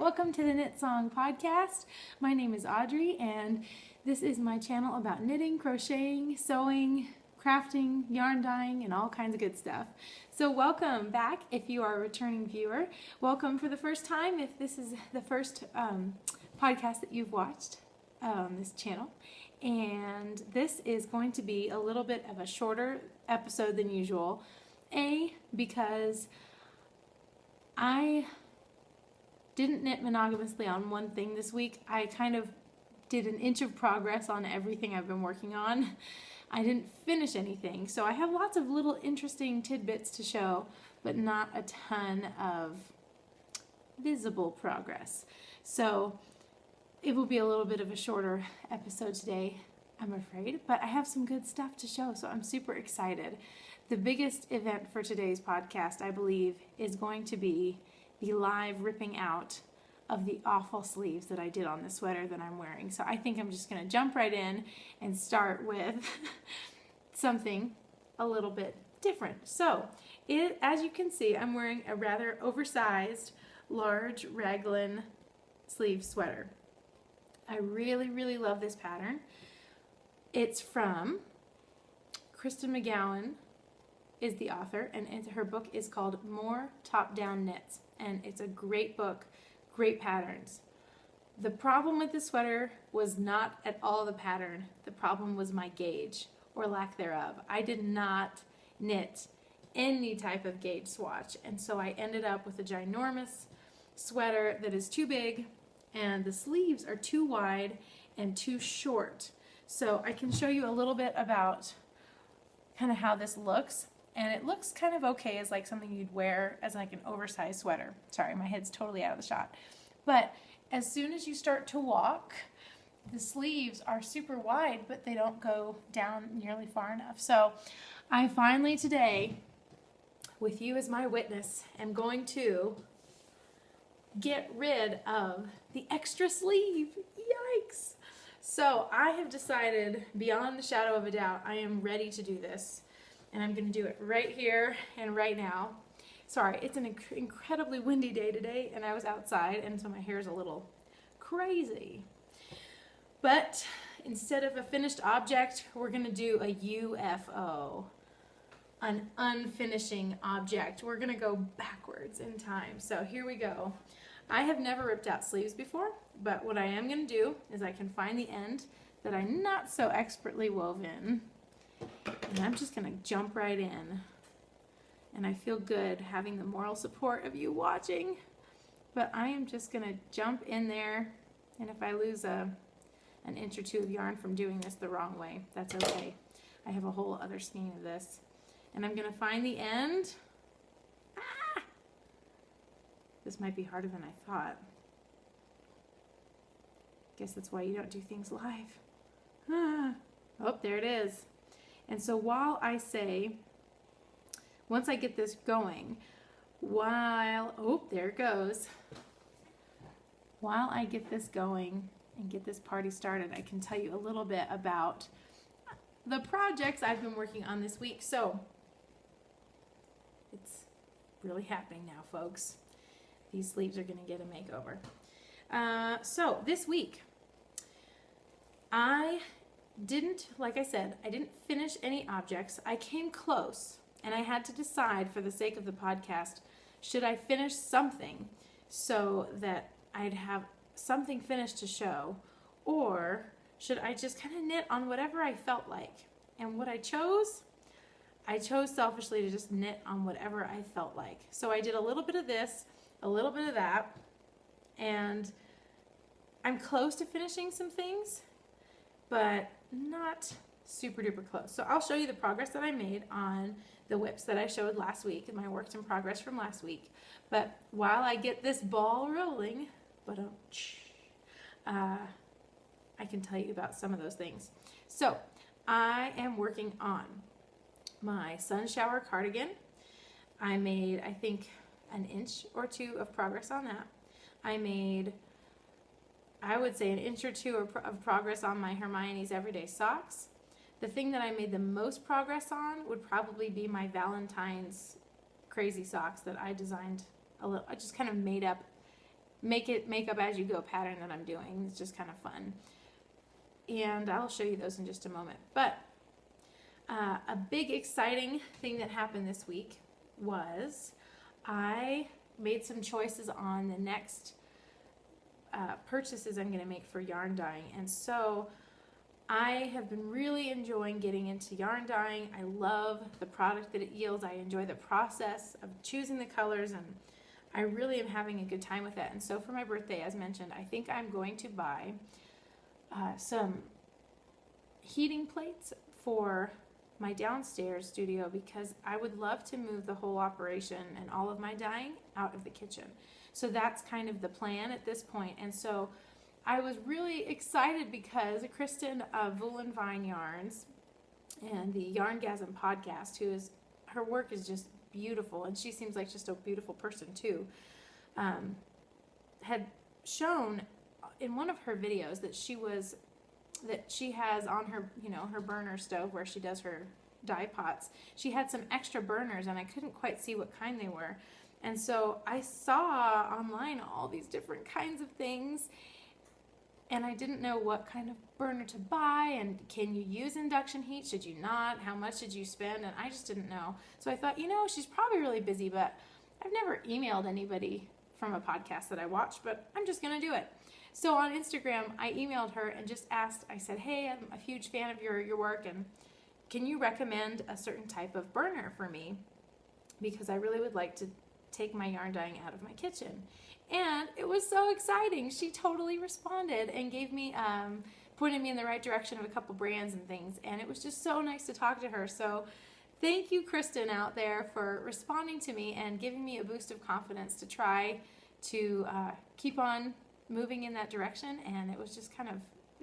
Welcome to the Knit Song Podcast. My name is Audrey, and this is my channel about knitting, crocheting, sewing, crafting, yarn dyeing, and all kinds of good stuff. So welcome back if you are a returning viewer. Welcome for the first time if this is the first podcast that you've watched on this channel. And this is going to be a little bit of a shorter episode than usual. Because I didn't knit monogamously on one thing this week. I kind of did an inch of progress on everything I've been working on. I didn't finish anything, so I have lots of little interesting tidbits to show, but not a ton of visible progress. So it will be a little bit of a shorter episode today, I'm afraid, but I have some good stuff to show, so I'm super excited. The biggest event for today's podcast, I believe, is going to be the live ripping out of the awful sleeves that I did on the sweater that I'm wearing. So I think I'm just going to jump right in and start with something a little bit different. So, as you can see, I'm wearing a rather oversized, large raglan sleeve sweater. I really, really love this pattern. It's from Kristen McGowan is the author, and her book is called More Top-Down Knits, and it's a great book, great patterns. The problem with the sweater was not at all the pattern. The problem was my gauge, or lack thereof. I did not knit any type of gauge swatch, and so I ended up with a ginormous sweater that is too big, and the sleeves are too wide and too short. So I can show you a little bit about kind of how this looks. And it looks kind of okay as like something you'd wear as like an oversized sweater. Sorry, my head's totally out of the shot. But as soon as you start to walk, the sleeves are super wide, but they don't go down nearly far enough. So I finally today, with you as my witness, am going to get rid of the extra sleeve. Yikes! So I have decided, beyond the shadow of a doubt, I am ready to do this. And I'm going to do it right here and right now. Sorry, it's an incredibly windy day today, and I was outside, and so my hair is a little crazy. But instead of a finished object, we're going to do a UFO, an unfinishing object. We're going to go backwards in time. So here we go. I have never ripped out sleeves before, but what I am going to do is I can find the end that I not so expertly wove in. And I'm just going to jump right in. And I feel good having the moral support of you watching. But I am just going to jump in there. And if I lose an inch or two of yarn from doing this the wrong way, that's okay. I have a whole other skein of this. And I'm going to find the end. Ah! This might be harder than I thought. Guess that's why you don't do things live. Ah. Oh, there it is. And so while I say, once I get this going, oh, there it goes. While I get this going and get this party started, I can tell you a little bit about the projects I've been working on this week. So it's really happening now, folks. These sleeves are going to get a makeover. So this week, like I said, I didn't finish any objects. I came close, and I had to decide for the sake of the podcast, should I finish something so that I'd have something finished to show, or should I just kind of knit on whatever I felt like? And what I chose selfishly to just knit on whatever I felt like. So I did a little bit of this, a little bit of that, and I'm close to finishing some things, but not super duper close. So I'll show you the progress that I made on the whips that I showed last week, my works in progress from last week. But while I get this ball rolling, I can tell you about some of those things. So I am working on my sun shower cardigan. I made, I think, an inch or two of progress on that. I would say an inch or two of progress on my Hermione's Everyday Socks. The thing that I made the most progress on would probably be my Valentine's crazy socks that I designed a little. I just kind of made up make up as you go pattern that I'm doing. It's just kind of fun. And I'll show you those in just a moment. But a big exciting thing that happened this week was I made some choices on the next purchases I'm going to make for yarn dyeing. And so I have been really enjoying getting into yarn dyeing. I love the product that it yields. I enjoy the process of choosing the colors, and I really am having a good time with it. And so for my birthday, as mentioned, I think I'm going to buy some heating plates for my downstairs studio, because I would love to move the whole operation and all of my dyeing out of the kitchen. So that's kind of the plan at this point. And so I was really excited because Kristen of Wool and Vine Yarns and the Yarngasm podcast, her work is just beautiful, and she seems like just a beautiful person too, had shown in one of her videos that she has on her, her burner stove where she does her dye pots. She had some extra burners, and I couldn't quite see what kind they were. And so I saw online all these different kinds of things, and I didn't know what kind of burner to buy, and can you use induction heat? Should you not? How much did you spend? And I just didn't know. So I thought, she's probably really busy, but I've never emailed anybody from a podcast that I watch, but I'm just going to do it. So on Instagram, I emailed her and just asked, I said, hey, I'm a huge fan of your work, and can you recommend a certain type of burner for me? Because I really would like to take my yarn dyeing out of my kitchen. And it was so exciting. She totally responded and gave me, pointed me in the right direction of a couple brands and things. And it was just so nice to talk to her. So thank you, Kristen, out there, for responding to me and giving me a boost of confidence to try to keep on moving in that direction. And it was just kind of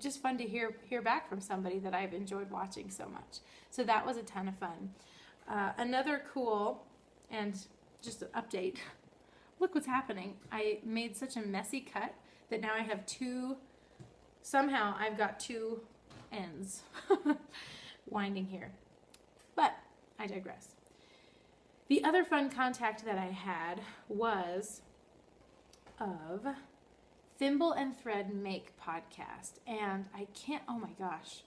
just fun to hear back from somebody that I've enjoyed watching so much. So that was a ton of fun. Another cool, and just an update, look what's happening. I made such a messy cut that now I have somehow I've got two ends winding here. But I digress. The other fun contact that I had was of Thimble and Thread Make podcast. And I can't, oh my gosh.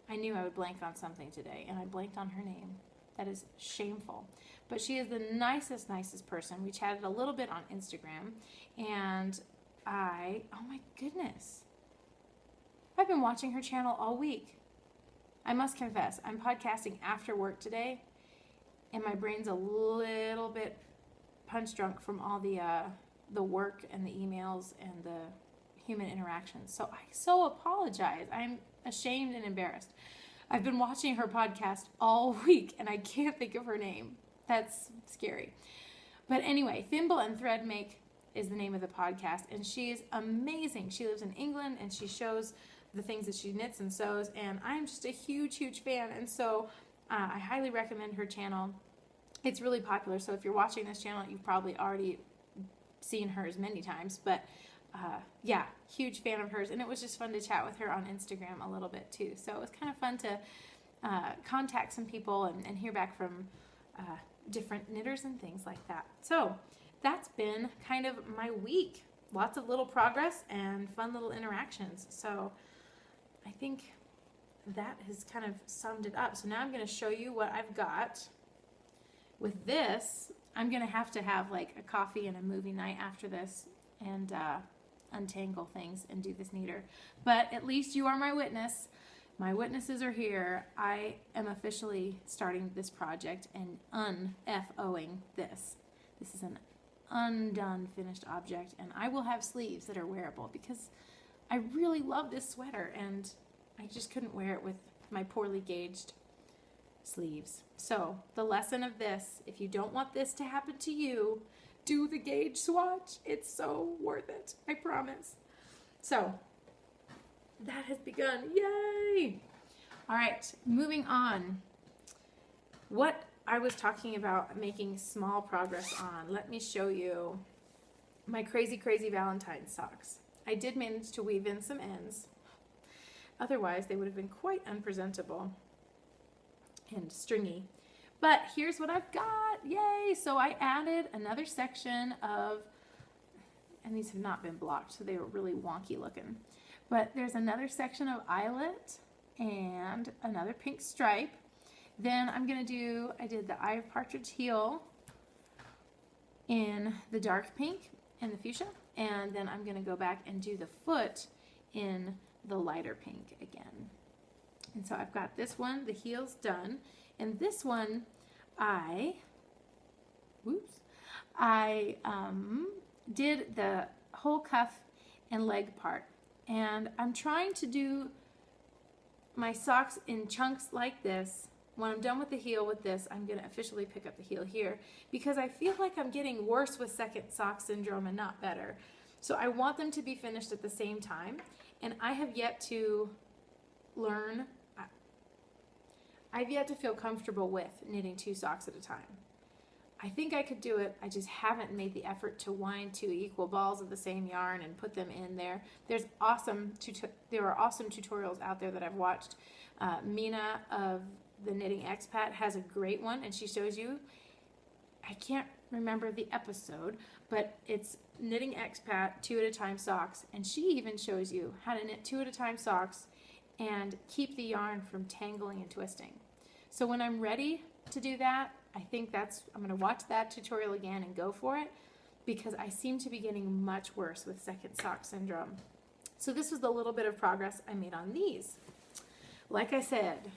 I knew I would blank on something today, and I blanked on her name. That is shameful. But she is the nicest person. We chatted a little bit on Instagram, and oh my goodness. I've been watching her channel all week. I must confess, I'm podcasting after work today, and my brain's a little bit punch drunk from all the work and the emails and the human interactions. So I so apologize. I'm ashamed and embarrassed. I've been watching her podcast all week, and I can't think of her name. That's scary. But anyway, Thimble and Thread Make is the name of the podcast, and she is amazing. She lives in England, and she shows the things that she knits and sews, and I'm just a huge fan, and so I highly recommend her channel. It's really popular, so if you're watching this channel, you've probably already seen hers many times, but yeah, huge fan of hers, and it was just fun to chat with her on Instagram a little bit too. So it was kind of fun to contact some people and hear back from different knitters and things like that. So that's been kind of my week. Lots of little progress and fun little interactions. So I think that has kind of summed it up. So now I'm going to show you what I've got. With this, I'm going to have like a coffee and a movie night after this and untangle things and do this neater. But at least you are my witness. My witnesses are here. I am officially starting this project and un-FOing this. This is an undone finished object, and I will have sleeves that are wearable because I really love this sweater, and I just couldn't wear it with my poorly gauged sleeves. So the lesson of this, if you don't want this to happen to you, do the gauge swatch. It's so worth it, I promise. So that has begun. Yay! All right, moving on. What I was talking about making small progress on, let me show you my crazy Valentine's socks. I did manage to weave in some ends. Otherwise, they would have been quite unpresentable and stringy. But here's what I've got. Yay! So I added another section of and these have not been blocked, so they were really wonky looking. But there's another section of eyelet and another pink stripe. Then I'm going to do, I did the eye of partridge heel in the dark pink and the fuchsia, and then I'm going to go back and do the foot in the lighter pink again. And so I've got this one, the heel's done, and this one I did the whole cuff and leg part, and I'm trying to do my socks in chunks like this. When I'm done with the heel with this, I'm going to officially pick up the heel here because I feel like I'm getting worse with second sock syndrome and not better. So I want them to be finished at the same time, and I have yet to learn, I've yet to feel comfortable with knitting 2 socks at a time. I think I could do it. I just haven't made the effort to wind 2 equal balls of the same yarn and put them in there. There are awesome tutorials out there that I've watched. Mina of the Knitting Expat has a great one, and she shows you, I can't remember the episode, but it's Knitting Expat 2 at a time socks, and she even shows you how to knit 2 at a time socks and keep the yarn from tangling and twisting. So when I'm ready to do that, I think I'm going to watch that tutorial again and go for it, because I seem to be getting much worse with second sock syndrome. So this was the little bit of progress I made on these. Like I said,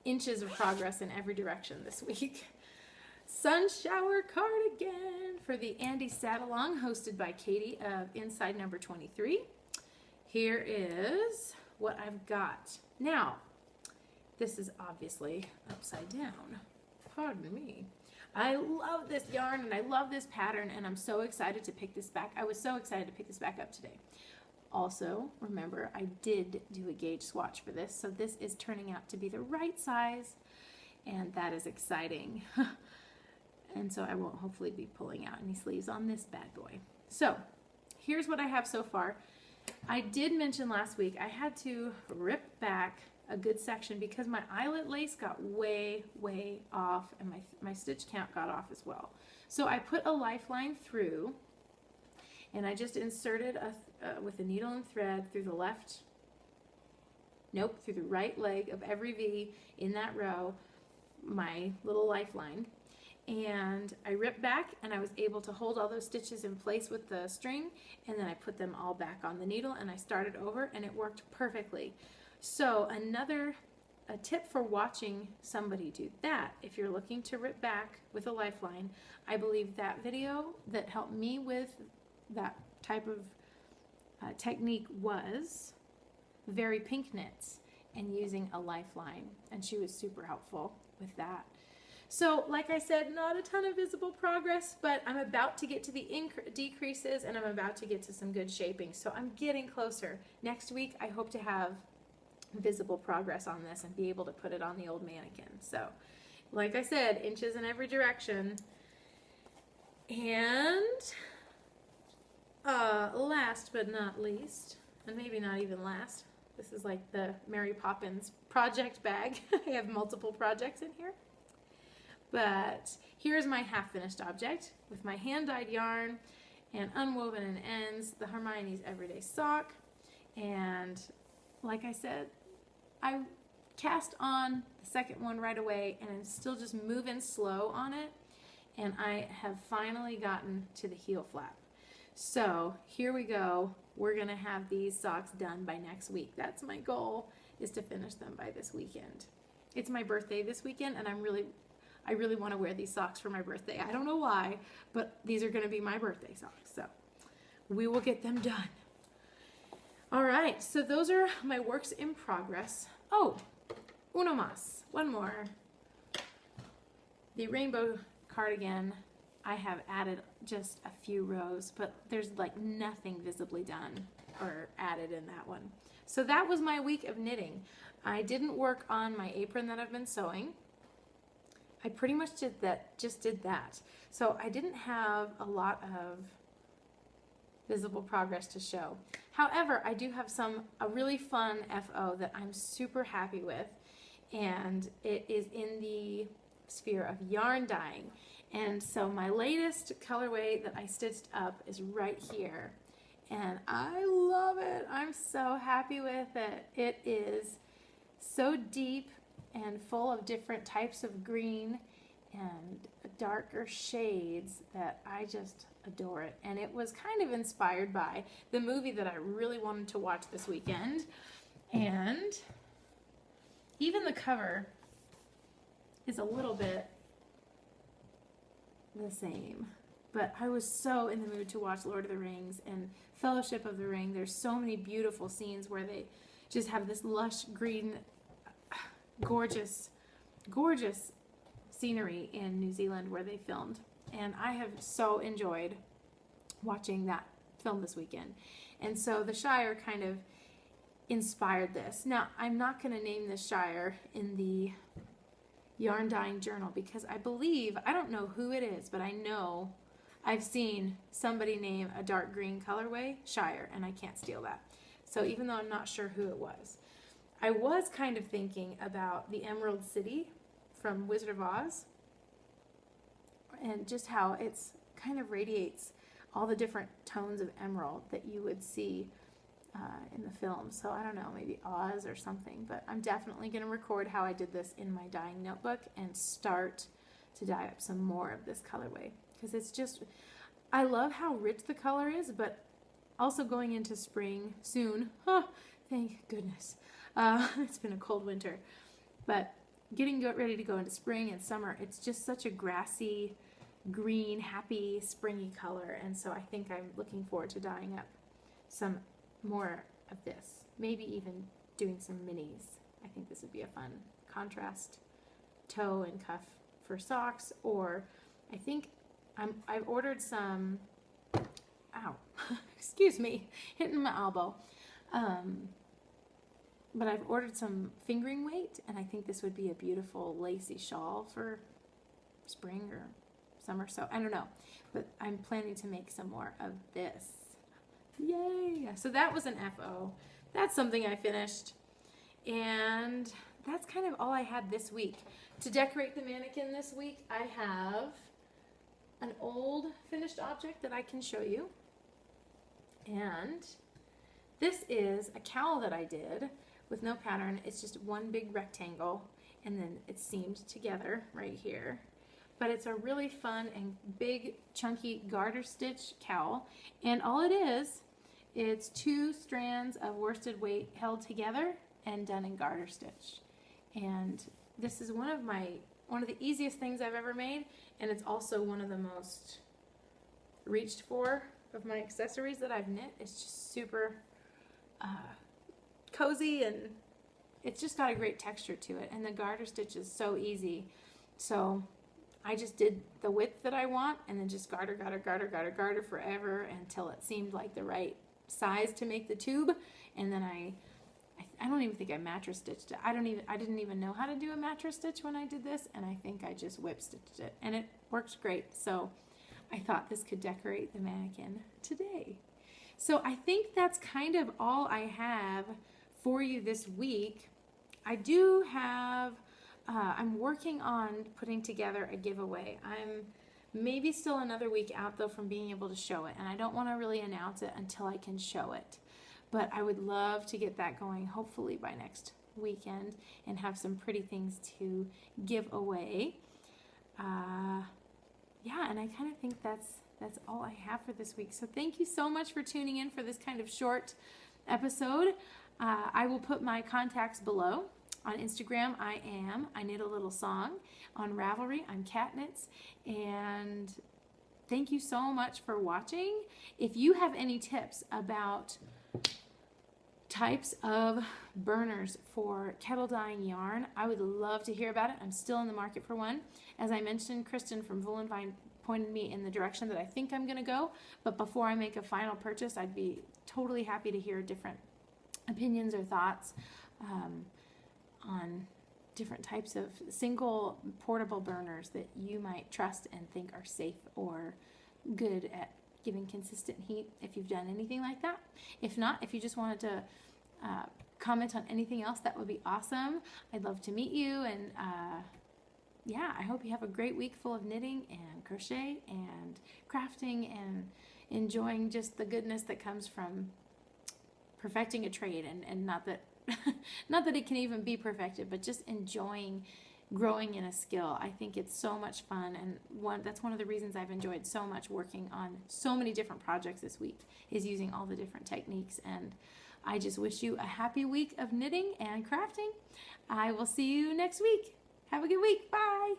inches of progress in every direction this week. Sun shower cardigan for the Andy Sat-Along, hosted by Katie of Inside Number 23. Here is what I've got. Now, this is obviously upside down. Pardon me. I love this yarn and I love this pattern, and I'm so excited to pick this back. I was so excited to pick this back up today. Also, remember, I did do a gauge swatch for this, so this is turning out to be the right size, and that is exciting. And so I won't hopefully be pulling out any sleeves on this bad boy. So here's what I have so far. I did mention last week I had to rip back a good section because my eyelet lace got way off, and my stitch count got off as well. So I put a lifeline through, and I just inserted with a needle and thread through the through the right leg of every V in that row, my little lifeline. And I ripped back, and I was able to hold all those stitches in place with the string, and then I put them all back on the needle, and I started over, and it worked perfectly. So a tip for watching somebody do that, if you're looking to rip back with a lifeline, I believe that video that helped me with that type of technique was ravelry-katknitss and using a lifeline, and she was super helpful with that. So like I said, not a ton of visible progress, but I'm about to get to the decreases, and I'm about to get to some good shaping, so I'm getting closer. Next week I hope to have visible progress on this and be able to put it on the old mannequin. So like I said, inches in every direction. And last but not least, and maybe not even last, this is like the Mary Poppins project bag. I have multiple projects in here. But here's my half-finished object with my hand-dyed yarn and unwoven in ends, the Hermione's Everyday Sock. And like I said, I cast on the second one right away, and I'm still just moving slow on it, and I have finally gotten to the heel flap. So here we go. We're gonna have these socks done by next week. That's my goal, is to finish them by this weekend. It's my birthday this weekend, and I really want to wear these socks for my birthday. I don't know why, but these are gonna be my birthday socks, so we will get them done. All right, so those are my works in progress. Oh, uno más, one more. The rainbow cardigan, I have added just a few rows, but there's like nothing visibly done or added in that one. So that was my week of knitting. I didn't work on my apron that I've been sewing. I pretty much just did that. So I didn't have a lot of visible progress to show. However, I do have a really fun FO that I'm super happy with, and it is in the sphere of yarn dyeing. And so my latest colorway that I stitched up is right here. And I love it. I'm so happy with it. It is so deep and full of different types of green and darker shades that I just adore it. And it was kind of inspired by the movie that I really wanted to watch this weekend. And even the cover is a little bit the same. But I was so in the mood to watch Lord of the Rings and Fellowship of the Ring. There's so many beautiful scenes where they just have this lush green, gorgeous, gorgeous scenery in New Zealand where they filmed. And I have so enjoyed watching that film this weekend. And so the Shire kind of inspired this. Now, I'm not going to name this Shire in the yarn dyeing journal because I believe, I don't know who it is, but I know I've seen somebody name a dark green colorway Shire, and I can't steal that. So even though I'm not sure who it was, I was kind of thinking about the Emerald City from Wizard of Oz and just how it's kind of radiates all the different tones of emerald that you would see in the film. So I don't know, maybe Oz or something, but I'm definitely going to record how I did this in my dyeing notebook and start to dye up some more of this colorway because it's just, I love how rich the color is, but also going into spring soon. Oh, thank goodness. It's been a cold winter, but getting ready to go into spring and summer, it's just such a grassy, green, happy, springy color. And so I think I'm looking forward to dyeing up some more of this, maybe even doing some minis. I think this would be a fun contrast toe and cuff for socks, or I think I've ordered some, ow, excuse me, hitting my elbow, but I've ordered some fingering weight, and I think this would be a beautiful lacy shawl for spring or summer, so I don't know, but I'm planning to make some more of this. Yay! So that was an FO. That's something I finished. And that's kind of all I had this week. To decorate the mannequin this week, I have an old finished object that I can show you. And this is a cowl that I did with no pattern. It's just one big rectangle, and then it's seamed together right here. But it's a really fun and big, chunky garter stitch cowl. And all it is, it's 2 strands of worsted weight held together and done in garter stitch. And this is one of the easiest things I've ever made, and it's also one of the most reached for of my accessories that I've knit. It's just super cozy, and it's just got a great texture to it. And the garter stitch is so easy. So I just did the width that I want, and then just garter forever until it seemed like the right size to make the tube. And then I don't even think I mattress stitched it. I didn't even know how to do a mattress stitch when I did this, and I think I just whip stitched it, and it works great. So I thought this could decorate the mannequin today. So I think that's kind of all I have for you this week. I do have I'm working on putting together a giveaway. I'm maybe still another week out though from being able to show it, and I don't want to really announce it until I can show it. But I would love to get that going hopefully by next weekend and have some pretty things to give away. Yeah, and I kind of think that's all I have for this week. So thank you so much for tuning in for this kind of short episode. I will put my contacts below. On Instagram, I Knit a Little Song. On Ravelry, I'm Katknitss. And thank you so much for watching. If you have any tips about types of burners for kettle dyeing yarn, I would love to hear about it. I'm still in the market for one. As I mentioned, Kristen from Vine pointed me in the direction that I think I'm going to go. But before I make a final purchase, I'd be totally happy to hear different opinions or thoughts on different types of single portable burners that you might trust and think are safe or good at giving consistent heat, if you've done anything like that. If not, if you just wanted to comment on anything else, that would be awesome. I'd love to meet you and yeah, I hope you have a great week full of knitting and crochet and crafting and enjoying just the goodness that comes from perfecting a trade, and not that not that it can even be perfected, but just enjoying growing in a skill. I think it's so much fun, and that's one of the reasons I've enjoyed so much working on so many different projects this week, is using all the different techniques. And I just wish you a happy week of knitting and crafting. I will see you next week. Have a good week. Bye.